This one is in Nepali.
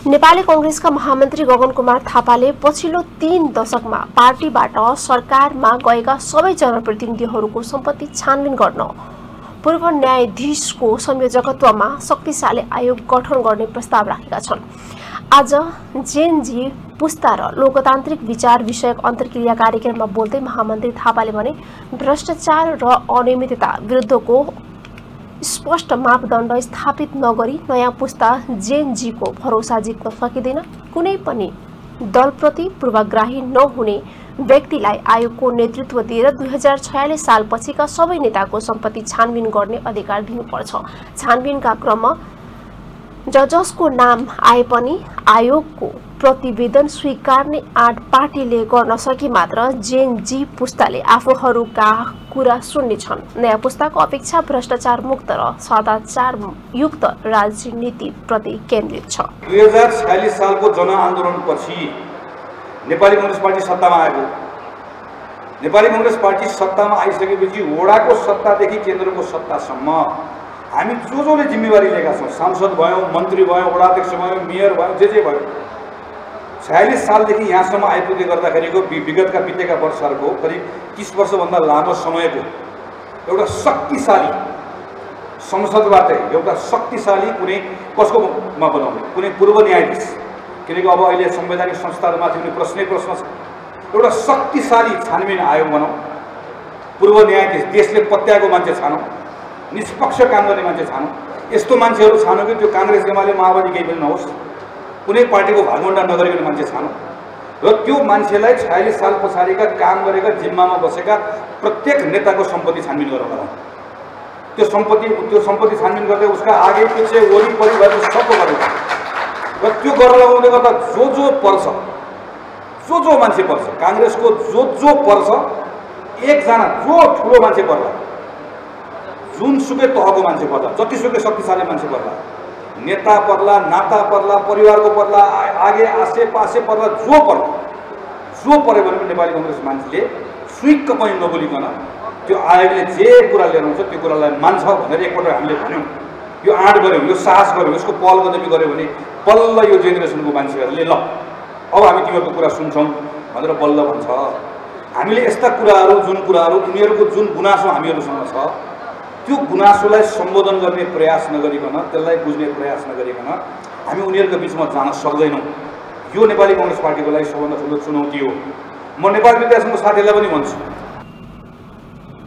नेपाली कांग्रेसका महामन्त्री गगन कुमार थापाले पछिल्लो 3 दशकमा पार्टीबाट सरकारमा गएका सबै जनप्रतिनिधिहरूको सम्पत्ति छानबिन गर्न पूर्व न्यायाधीशको संयोजकत्वमा शक्तिशाली आयोग गठन गर्ने प्रस्ताव राखेका छन्। आज जेएनजी पुस्ता र लोकतान्त्रिक विचार विषयक अन्तर्क्रिया कार्यक्रममा बोल्दै महामन्त्री थापाले भने भ्रष्टाचार र अनियमितता विरुद्धको स्पष्ट मापदण्ड स्थापित नगरी नयाँ पुस्ता जेएनजीको भरोसा जित्न सकिँदैन। कुनै पनि दलप्रति पूर्वग्राही नहुने व्यक्तिलाई आयोगको नेतृत्व दिएर 2046 सालपछिका सबै नेताको सम्पत्ति छानबिन गर्ने अधिकार दिनुपर्छ। छानबिनका क्रममा जजको नाम आए पनि आयोगको प्रतिवेदन स्वीकार्ने आँट पार्टीले गर्न सके मात्र जेएनजी पुस्ताले आफूहरूका कुरा सुन्नेछन्। नयाँ पुस्ताको अपेक्षा भ्रष्टाचार मुक्त र सदाचार युक्त राजनीति प्रति केन्द्रित छ। 2046 सालको जनआन्दोलनपछि नेपाली कांग्रेस पार्टी सत्तामा आएको। नेपाली कांग्रेस पार्टी सत्तामा आइसकेपछि वडाको सत्तादेखि केन्द्रको सत्तासम्म हामी जसले जिम्मेवारी लिएका छौँ, सांसद भयो, मन्त्री भयो, वडाध्यक्ष भयो, मेयर भयो, जे भयो, 46 सालदेखि यहाँसम्म आइपुग्दै गर्दाखेरिको विगतका बितेका वर्षहरूको करिब 30 वर्षभन्दा लामो समयको एउटा शक्तिशाली संसदबाट एउटा शक्तिशाली कुनै कसकोमा बनाउने कुनै पूर्व न्यायाधीश, किनकि अब अहिले संवैधानिक संस्थाहरूमाथि पनि प्रश्न छ। एउटा शक्तिशाली छानबिन आयोग बनाऊ, पूर्व न्यायाधीश, देशले पत्याएको मान्छे छानौँ, निष्पक्ष काम गर्ने मान्छे छानौँ। यस्तो मान्छेहरू छानौँ कि त्यो कांग्रेस एमाले माओवादी केही पनि नहोस्, कुनै पार्टीको भागवण्डा नगरिकन मान्छे छानौँ र त्यो मान्छेलाई 46 साल पछाडिका काम गरेका जिम्मामा बसेका प्रत्येक नेताको सम्पत्ति छानबिन गरेर लगाउँ। त्यो सम्पत्ति छानबिन गर्दै उसका आगे पछि वरिपरि भएको सबको गरेर र त्यो गरेर लगाउँदै गर्दा जो पर्छ, जो मान्छे पर्छ, कांग्रेसको जो पर्छ, एकजना जो ठुलो मान्छे पर्ला, जुनसुकै तहको मान्छे पर्ला, जतिसुकै शक्तिशाली मान्छे पर्ला, नेता पर्ला, नाता पर्ला, परिवारको पर्ला, आगे आसे पासे पर्ला, जो पऱ्यो भने नेपाली कांग्रेस मान्छेले सुइक्क पनि नबोलिकन त्यो आयोगले जे कुरा लिएर आउँछ त्यो कुरालाई मान्छ भनेर एकपल्ट हामीले भन्यौँ। यो आँट गऱ्यौँ, यो साहस गऱ्यौँ, यसको पहल कदमी गऱ्यो भने बल्ल यो जेनेरेसनको मान्छेहरूले ल अब हामी तिमीहरूको कुरा सुन्छौँ भनेर बल्ल भन्छ। हामीले यस्ता कुराहरू उनीहरूको जुन गुनासो हामीहरूसँग छ त्यो गुनासोलाई सम्बोधन गर्ने प्रयास नगरिकन, त्यसलाई बुझ्ने प्रयास नगरिकन हामी उनीहरूको बिचमा जान सक्दैनौँ। यो नेपाली कांग्रेस पार्टीको लागि सबभन्दा ठुलो चुनौती हो। म नेपाल विद्यासङ्घको साथीहरूलाई पनि भन्छु,